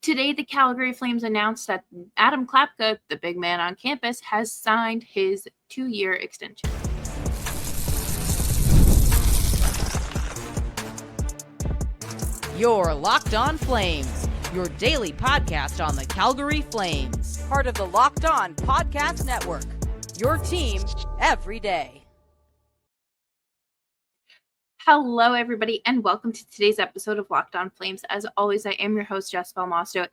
Today, the Calgary Flames announced that Adam Klapka, the big man on campus, has signed his 2-year extension. You're Locked On Flames, your daily podcast on the Calgary Flames. Part of the Locked On Podcast Network, your team every day. Hello, everybody, and welcome to today's episode of Locked On Flames. As always, I am your host, Jess,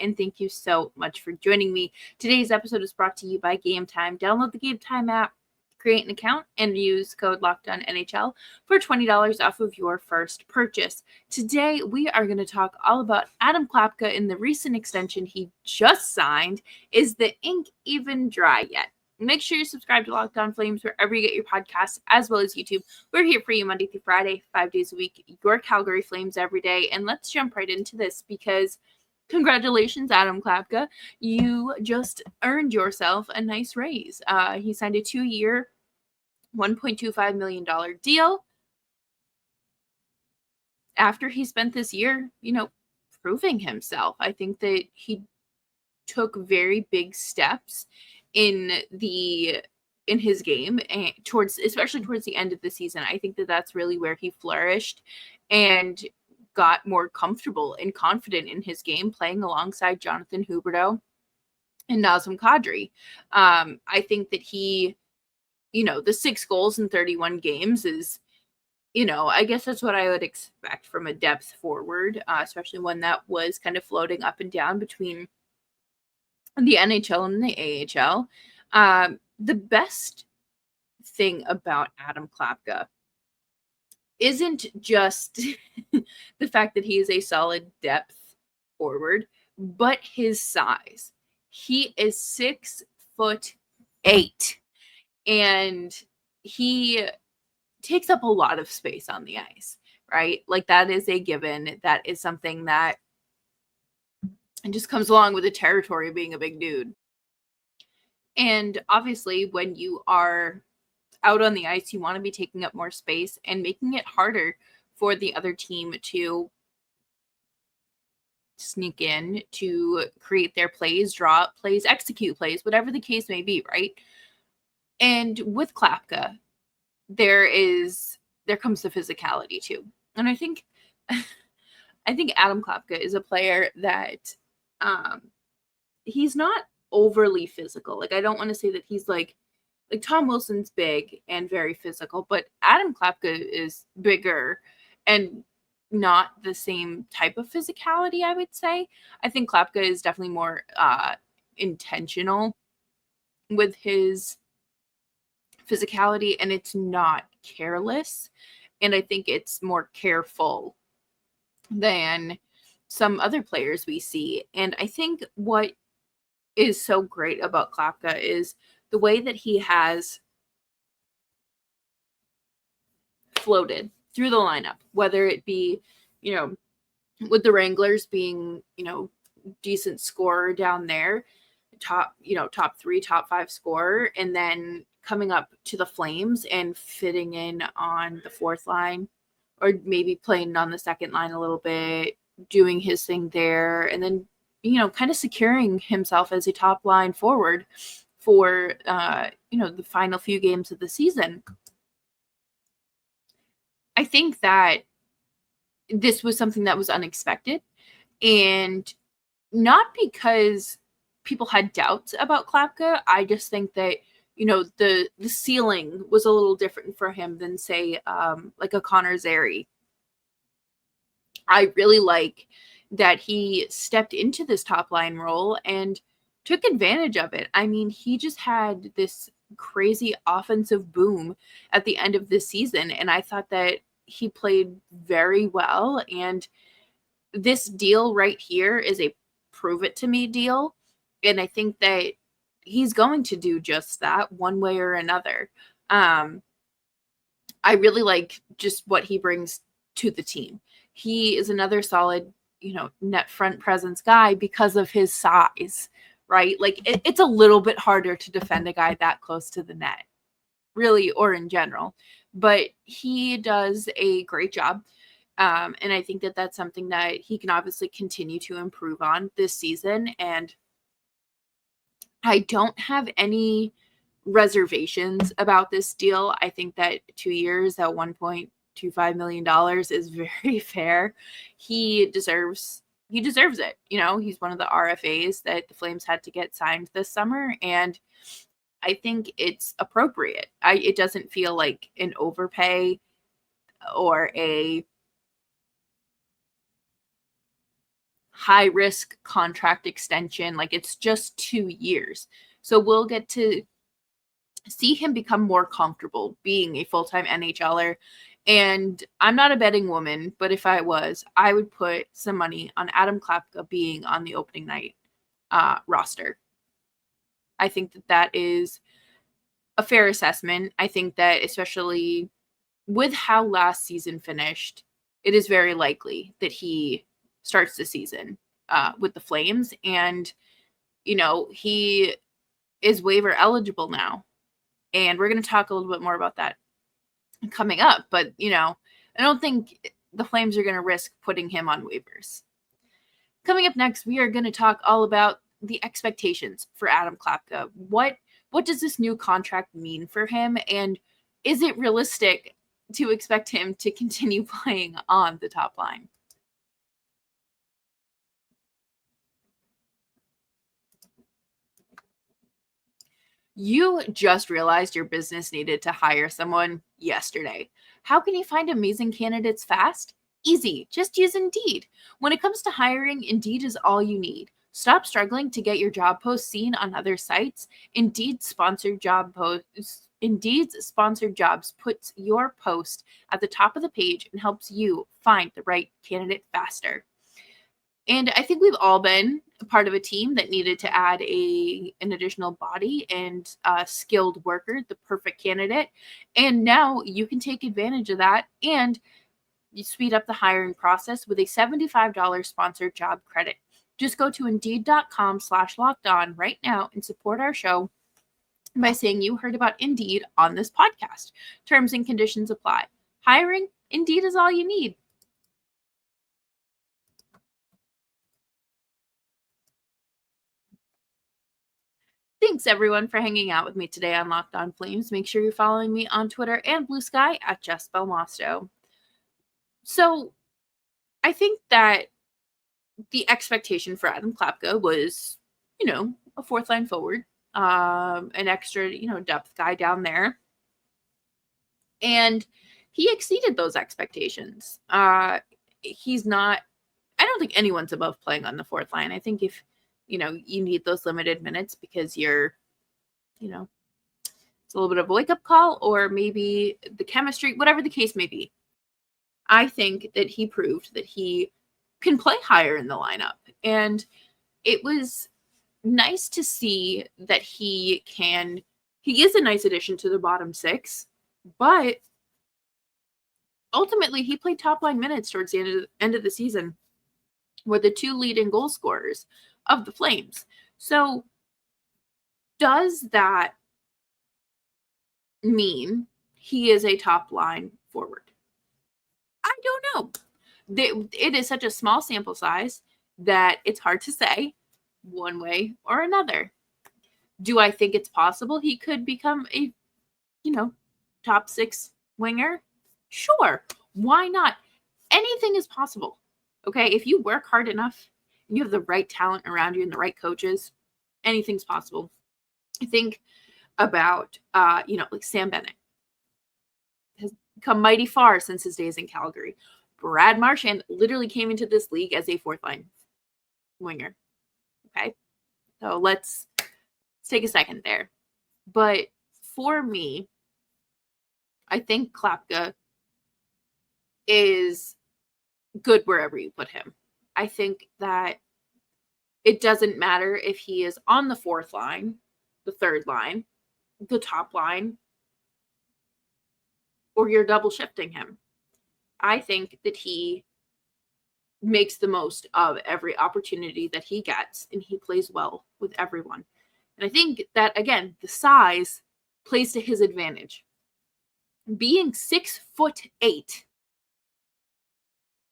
and thank you so much for joining me. Today's episode is brought to you by Game Time. Download the Game Time app, create an account, and use code LOCKEDONNHL for $20 off of your first purchase. Today, we are going to talk all about Adam Klapka in the recent extension he just signed. Is the ink even dry yet? Make sure you subscribe to Locked On Flames wherever you get your podcasts, as well as YouTube. We're here for you Monday through Friday, 5 days a week, your Calgary Flames every day. And let's jump right into this because congratulations, Adam Klapka. You just earned yourself a nice raise. He signed a 2-year, $1.25 million deal after he spent this year, proving himself. I think that he took very big steps in his game and especially towards the end of the season. I think that that's really where he flourished and got more comfortable and confident in his game, playing alongside Jonathan Huberdeau and Nazem Kadri. I think that he, the 6 goals in 31 games is, I guess that's what I would expect from a depth forward, especially one that was kind of floating up and down between the NHL and the AHL. The best thing about Adam Klapka isn't just the fact that he is a solid depth forward, but his size. He is 6'8", and he takes up a lot of space on the ice, right? Like, that is a given. That is something that and just comes along with the territory of being a big dude. And obviously, when you are out on the ice, you want to be taking up more space and making it harder for the other team to sneak in, to create their plays, draw up plays, execute plays, whatever the case may be, right? And with Klapka, there comes the physicality too. And I think Adam Klapka is a player that he's not overly physical. Like, I don't want to say that he's like Tom Wilson's big and very physical, but Adam Klapka is bigger and not the same type of physicality, I would say. I think Klapka is definitely more intentional with his physicality, and it's not careless. And I think it's more careful than some other players we see. And I think what is so great about Klapka is the way that he has floated through the lineup, whether it be, with the Wranglers being, decent scorer down there, top 3, top 5 scorer, and then coming up to the Flames and fitting in on the 4th line, or maybe playing on the 2nd line a little bit, doing his thing there, and then, kind of securing himself as a top line forward for, the final few games of the season. I think that this was something that was unexpected, and not because people had doubts about Klapka. I just think that, the ceiling was a little different for him than, say, like a Connor Zary. I really like that he stepped into this top line role and took advantage of it. I mean, he just had this crazy offensive boom at the end of this season, and I thought that he played very well. And this deal right here is a prove it to me deal. And I think that he's going to do just that one way or another. I really like just what he brings to the team. He is another solid, net front presence guy because of his size, right? Like, it's a little bit harder to defend a guy that close to the net, really, or in general. But he does a great job. And I think that that's something that he can obviously continue to improve on this season. And I don't have any reservations about this deal. I think that 2 years at $1.25 million is very fair. He deserves it. He's one of the RFAs that the Flames had to get signed this summer, and I think it's appropriate. It doesn't feel like an overpay or a high risk contract extension. Like, it's just 2 years. So we'll get to see him become more comfortable being a full-time NHLer. And I'm not a betting woman, but if I was, I would put some money on Adam Klapka being on the opening night roster. I think that that is a fair assessment. I think that especially with how last season finished, it is very likely that he starts the season with the Flames. And, he is waiver eligible now. And we're going to talk a little bit more about that coming up. But, I don't think the Flames are going to risk putting him on waivers. Coming up next, we are going to talk all about the expectations for Adam Klapka. What does this new contract mean for him? And is it realistic to expect him to continue playing on the top line? You just realized your business needed to hire someone yesterday. How can you find amazing candidates fast? Easy. Just use Indeed. When it comes to hiring, Indeed is all you need. Stop struggling to get your job post seen on other sites. Indeed's sponsored jobs puts your post at the top of the page and helps you find the right candidate faster. And I think we've all been a part of a team that needed to add an additional body and a skilled worker, the perfect candidate. And now you can take advantage of that and you speed up the hiring process with a $75 sponsored job credit. Just go to Indeed.com/lockedon right now and support our show by saying you heard about Indeed on this podcast. Terms and conditions apply. Hiring, Indeed is all you need. Thanks, everyone, for hanging out with me today on Locked On Flames. Make sure you're following me on Twitter and Blue Sky at Jess Belmosto. So I think that the expectation for Adam Klapka was, a fourth line forward, an extra, depth guy down there. And he exceeded those expectations. He's not, I don't think anyone's above playing on the fourth line. I think if, you need those limited minutes because you're, it's a little bit of a wake-up call, or maybe the chemistry, whatever the case may be. I think that he proved that he can play higher in the lineup. And it was nice to see that he is a nice addition to the bottom six, but ultimately he played top line minutes towards the end of the season with the two leading goal scorers of the Flames. So does that mean he is a top line forward? I don't know. It is such a small sample size that it's hard to say one way or another. Do I think it's possible he could become a, top six winger? Sure. Why not? Anything is possible. Okay. If you work hard enough and you have the right talent around you and the right coaches, anything's possible. I think about, like Sam Bennett has come mighty far since his days in Calgary. Brad Marchand literally came into this league as a fourth line winger. Okay. So let's take a second there. But for me, I think Klapka is good wherever you put him. I think that it doesn't matter if he is on the fourth line, the third line, the top line, or you're double shifting him. I think that he makes the most of every opportunity that he gets, and he plays well with everyone. And I think that, again, the size plays to his advantage. Being 6'8"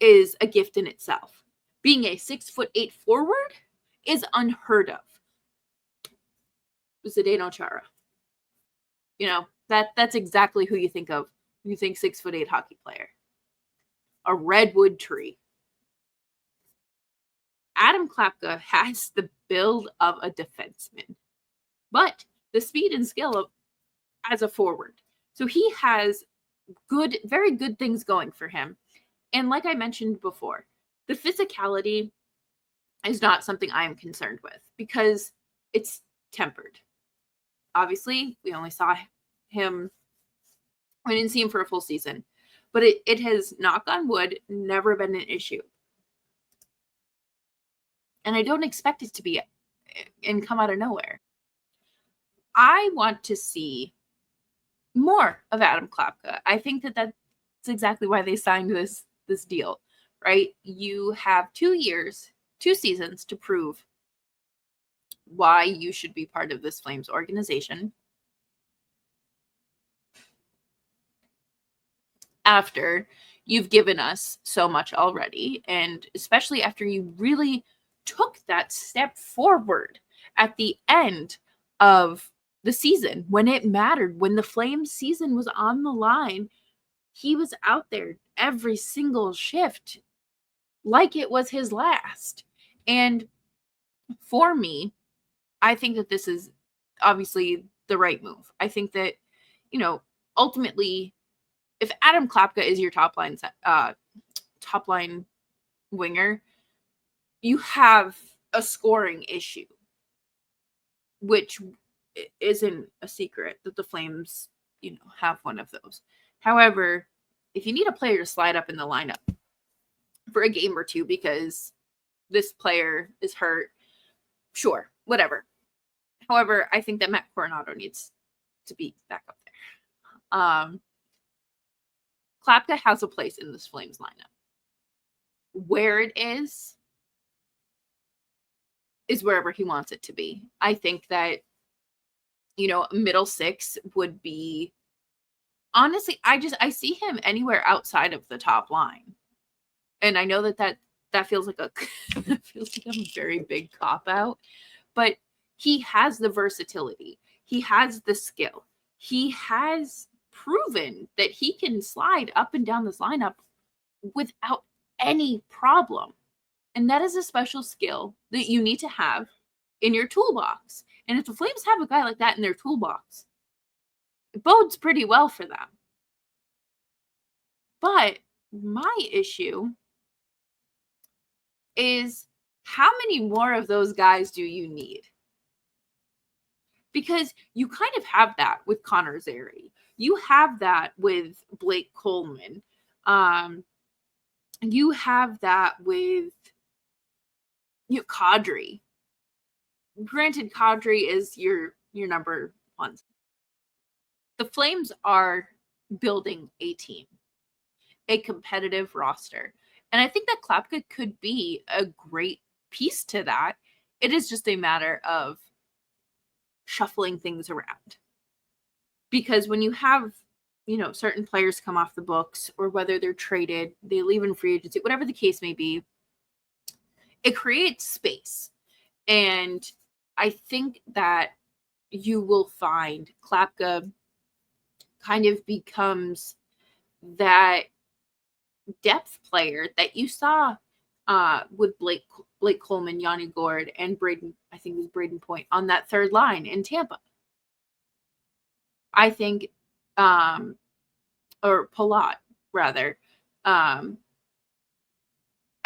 is a gift in itself. Being a 6'8" forward is unheard of. Zdeno Chara. You know, that's exactly who you think of when you think 6'8" hockey player. A redwood tree. Adam Klapka has the build of a defenseman, but the speed and skill of as a forward. So he has very good things going for him. And like I mentioned before, the physicality is not something I am concerned with because it's tempered. Obviously, we only saw him, we didn't see him for a full season, but it has, knock on wood, never been an issue. And I don't expect it to be and come out of nowhere. I want to see more of Adam Klapka. I think that's exactly why they signed this deal, right? You have 2 years, 2 seasons to prove why you should be part of this Flames organization. After you've given us so much already, and especially after you really took that step forward at the end of the season when it mattered, when the Flames season was on the line, he was out there every single shift like it was his last. And for me, I think that this is obviously the right move. I think that, ultimately, if Adam Klapka is your top line winger, you have a scoring issue, which isn't a secret that the Flames, have one of those. However, if you need a player to slide up in the lineup for a game or two because this player is hurt, sure, whatever. However, I think that Matt Coronado needs to be back up there. Klapka has a place in this Flames lineup. Where it is wherever he wants it to be. I think that, middle six would be, honestly, I see him anywhere outside of the top line. And I know that feels like that feels like a very big cop out, but he has the versatility. He has the skill. He has proven that he can slide up and down this lineup without any problem. And that is a special skill that you need to have in your toolbox. And if the Flames have a guy like that in their toolbox, it bodes pretty well for them. But my issue is, how many more of those guys do you need? Because you kind of have that with Connor Zary. You have that with Blake Coleman. You have that with Kadri. Granted, Kadri is your number one. The Flames are building a team, a competitive roster. And I think that Klapka could be a great piece to that. It is just a matter of shuffling things around. Because when you have, certain players come off the books, or whether they're traded, they leave in free agency, whatever the case may be, it creates space. And I think that you will find Klapka kind of becomes that depth player that you saw with Blake Coleman, Yanni Gourde, and Braden, I think it was Braden Point, on that third line in Tampa. I think, or Palat, rather. I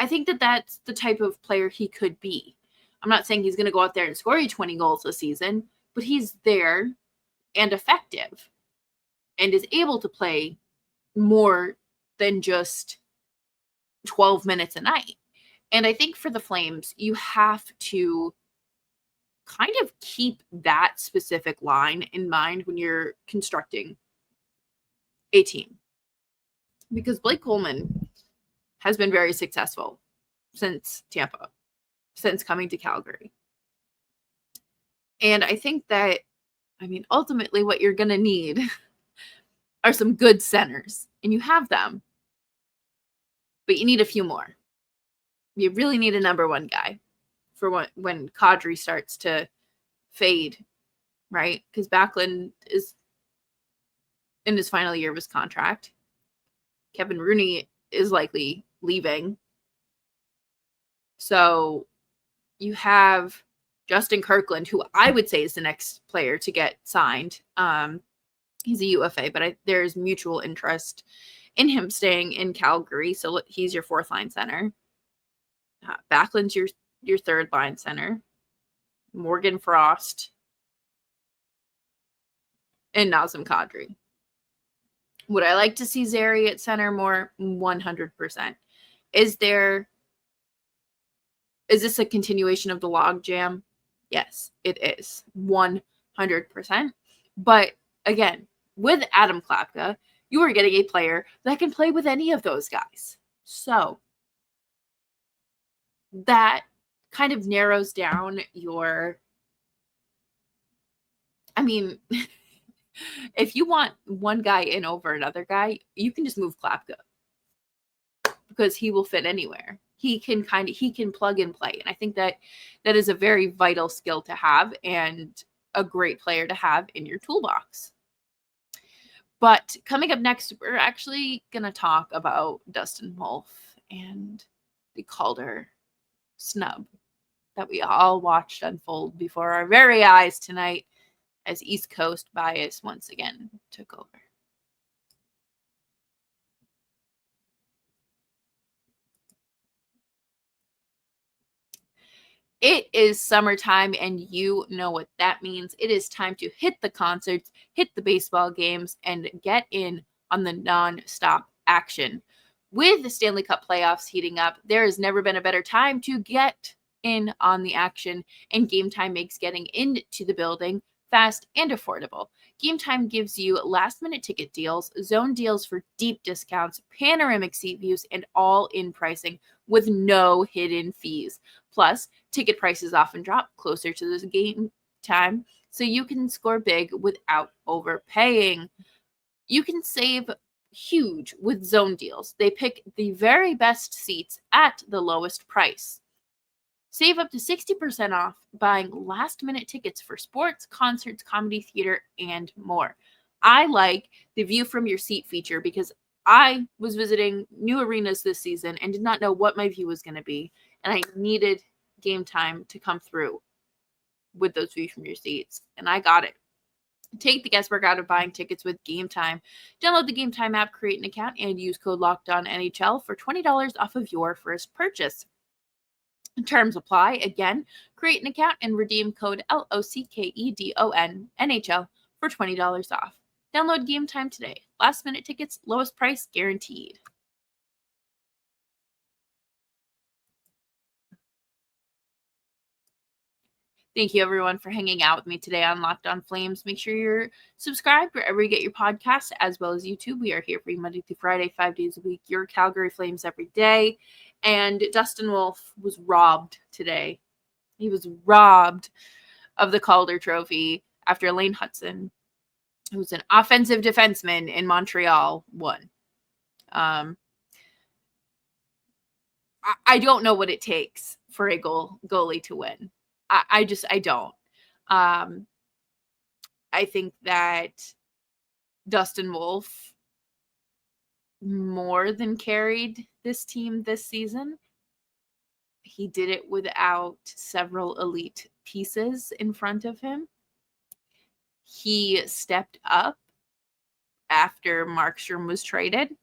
think that that's the type of player he could be. I'm not saying he's going to go out there and score you 20 goals a season, but he's there and effective and is able to play more than just 12 minutes a night. And I think for the Flames, you have to kind of keep that specific line in mind when you're constructing a team. Because Blake Coleman has been very successful since Tampa, since coming to Calgary. And I think that, ultimately what you're going to need are some good centers, and you have them. but you need a few more. You really need a number one guy for when Kadri starts to fade, right? Because Backlund is in his final year of his contract. Kevin Rooney is likely leaving. So you have Justin Kirkland, who I would say is the next player to get signed. He's a UFA, but there's mutual interest in him staying in Calgary. So he's your fourth line center. Backlund's your third line center. Morgan Frost and Nazem Kadri. Would I like to see Zary at center more? 100%. Is this a continuation of the log jam? Yes, it is. 100%. But again, with Adam Klapka, you are getting a player that can play with any of those guys. So that kind of narrows down your, I mean, if you want one guy in over another guy, you can just move Klapka because he will fit anywhere. He can plug and play. And I think that is a very vital skill to have and a great player to have in your toolbox. But coming up next, we're actually going to talk about Dustin Wolf and the Calder snub that we all watched unfold before our very eyes tonight as East Coast bias once again took over. It is summertime, and you know what that means. It is time to hit the concerts, hit the baseball games, and get in on the non-stop action. With the Stanley Cup playoffs heating up, there has never been a better time to get in on the action, and Game Time makes getting into the building fast and affordable. Game Time gives you last-minute ticket deals, zone deals for deep discounts, panoramic seat views, and all-in pricing with no hidden fees. Plus, ticket prices often drop closer to the game time, so you can score big without overpaying. You can save huge with zone deals. They pick the very best seats at the lowest price. Save up to 60% off buying last-minute tickets for sports, concerts, comedy, theater, and more. I like the view from your seat feature because I was visiting new arenas this season and did not know what my view was going to be, and I needed Game Time to come through with those views from your seats, and I got it. Take the guesswork out of buying tickets with Game Time. Download the Game Time app, create an account, and use code LOCKEDONNHL for $20 off of your first purchase. Terms apply. Again, create an account and redeem code LOCKEDONNHL for $20 off. Download Game Time today. Last minute tickets, lowest price guaranteed. Thank you, everyone, for hanging out with me today on Locked On Flames. Make sure you're subscribed wherever you get your podcasts, as well as YouTube. We are here for you Monday through Friday, 5 days a week. Your Calgary Flames every day. And Dustin Wolf was robbed today. He was robbed of the Calder Trophy after Lane Hutson, who's an offensive defenseman in Montreal, won. I don't know what it takes for a goalie to win. I don't. I think that Dustin Wolf more than carried this team this season. He did it without several elite pieces in front of him. He stepped up after Markstrom was traded.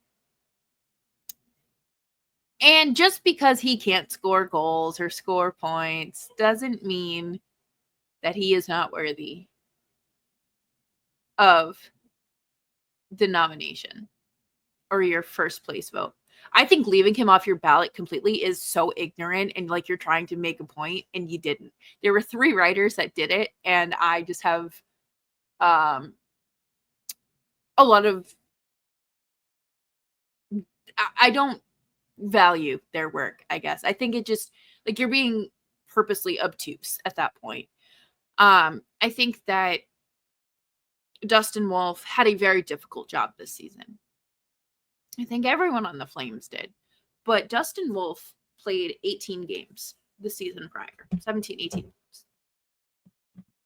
And just because he can't score goals or score points doesn't mean that he is not worthy of the nomination or your first place vote. I think leaving him off your ballot completely is so ignorant and like you're trying to make a point and you didn't. There were 3 writers that did it, and I just have a lot of I don't value their work, I guess. I think it just like you're being purposely obtuse at that point. I think that Dustin Wolf had a very difficult job this season. I think everyone on the Flames did. But Dustin Wolf played 18 games the season prior, 17, 18 games.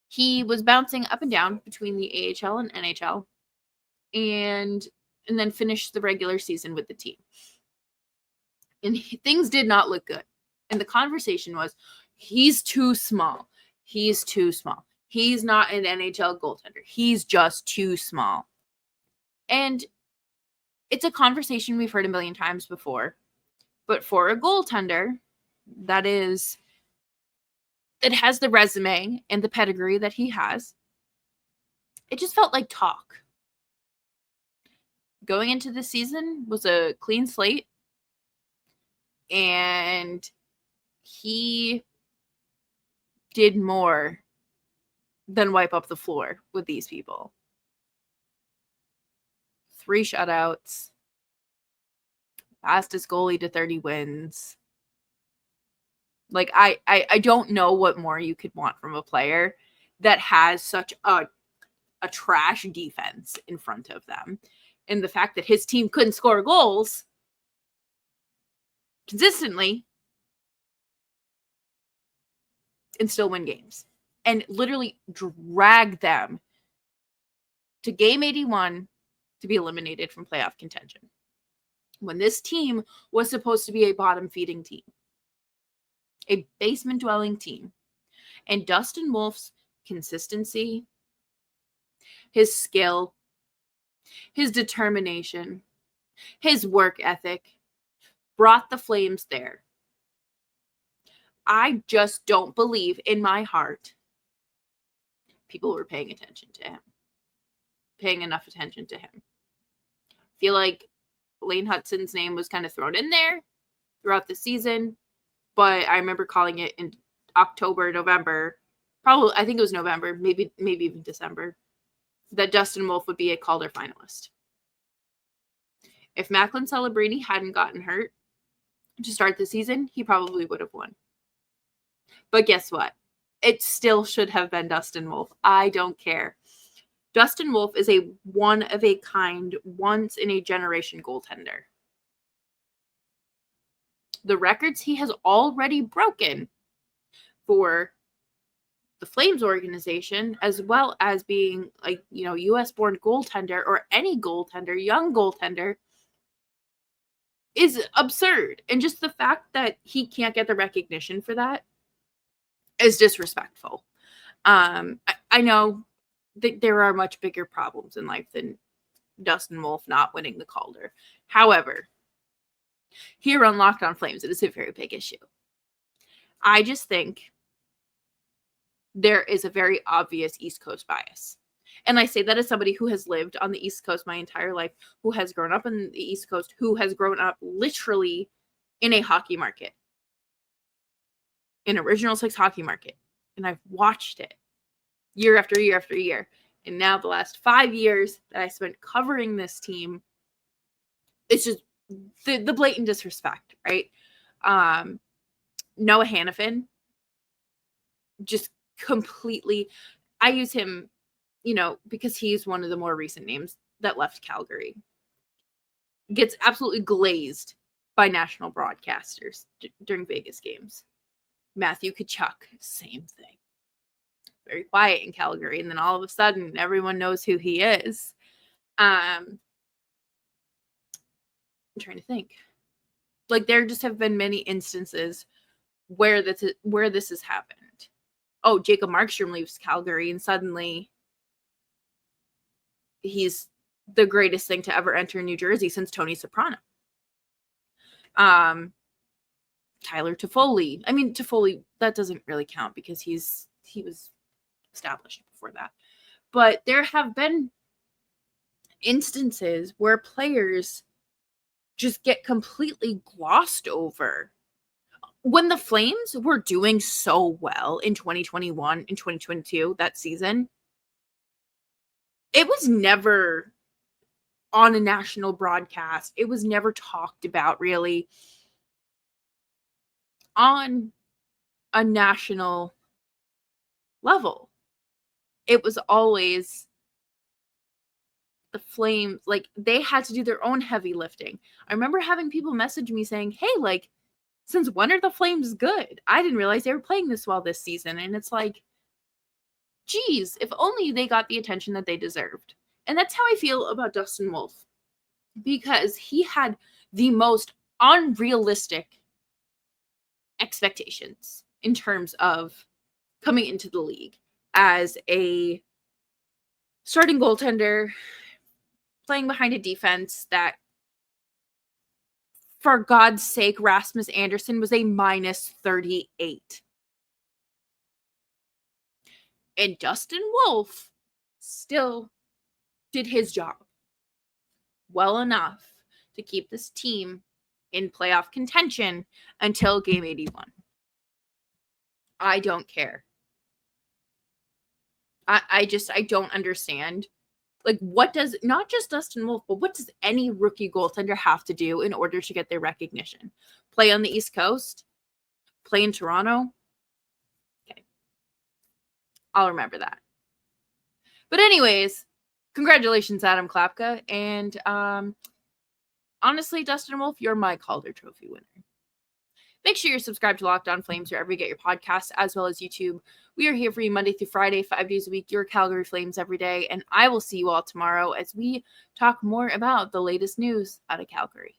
He was bouncing up and down between the AHL and NHL, and then finished the regular season with the team. And things did not look good. And the conversation was, he's too small. He's too small. He's not an NHL goaltender. He's just too small. And it's a conversation we've heard a million times before. But for a goaltender that has the resume and the pedigree that he has, it just felt like talk. Going into the season was a clean slate. And he did more than wipe up the floor with these people. 3 shutouts. Fastest goalie to 30 wins. Like, I don't know what more you could want from a player that has such a trash defense in front of them. And the fact that his team couldn't score goals consistently and still win games. And literally drag them to game 81 to be eliminated from playoff contention. When this team was supposed to be a bottom-feeding team. A basement-dwelling team. And Dustin Wolf's consistency, his skill, his determination, his work ethic brought the Flames there. I just don't believe in my heart people were paying attention to him. Paying enough attention to him. I feel like Lane Hutson's name was kind of thrown in there throughout the season, but I remember calling it in October, November, probably, I think it was November, maybe even December, that Dustin Wolf would be a Calder finalist. If Macklin Celebrini hadn't gotten hurt to start the season, he probably would have won. But guess what? It still should have been Dustin Wolf. I don't care. Dustin Wolf is a one-of-a-kind, once-in-a-generation goaltender. The records he has already broken for the Flames organization, as well as being a U.S.-born goaltender or any goaltender, young goaltender, is absurd. And just the fact that he can't get the recognition for that is disrespectful. I know that there are much bigger problems in life than Dustin Wolf not winning the Calder. However, here on Locked On Flames, it is a very big issue. I just think there is a very obvious East Coast bias. And I say that as somebody who has lived on the East Coast my entire life, who has grown up in the East Coast, who has grown up literally in a hockey market. An Original Six hockey market. And I've watched it year after year after year. And now the last 5 years that I spent covering this team, it's just the blatant disrespect, right? Noah Hannafin, just completely, I use him, because he's one of the more recent names that left Calgary. Gets absolutely glazed by national broadcasters during Vegas games. Matthew Tkachuk, same thing. Very quiet in Calgary, and then all of a sudden, everyone knows who he is. I'm trying to think. Like, there just have been many instances where this has happened. Oh, Jacob Markstrom leaves Calgary, and suddenly he's the greatest thing to ever enter New Jersey since Tony Soprano. Tyler Toffoli. I mean, Toffoli, that doesn't really count because he was established before that. But there have been instances where players just get completely glossed over. When the Flames were doing so well in 2021 and 2022, that season, it was never on a national broadcast. It was never talked about really on a national level. It was always the Flames, like, they had to do their own heavy lifting. I remember having people message me saying, hey, like, since when are the Flames good? I didn't realize they were playing this well this season. And it's like, geez, if only they got the attention that they deserved. And that's how I feel about Dustin Wolf, because he had the most unrealistic expectations in terms of coming into the league as a starting goaltender, playing behind a defense that, for God's sake, Rasmus Andersson was a minus 38. And Dustin Wolf still did his job well enough to keep this team in playoff contention until game 81. I don't care. I don't understand. Like, what does, not just Dustin Wolf, but what does any rookie goaltender have to do in order to get their recognition? Play on the East Coast? Play in Toronto? Okay. I'll remember that. But anyways, congratulations, Adam Klapka. And honestly, Dustin Wolf, you're my Calder Trophy winner. Make sure you're subscribed to Locked On Flames wherever you get your podcasts, as well as YouTube. We are here for you Monday through Friday, 5 days a week, your Calgary Flames every day. And I will see you all tomorrow as we talk more about the latest news out of Calgary.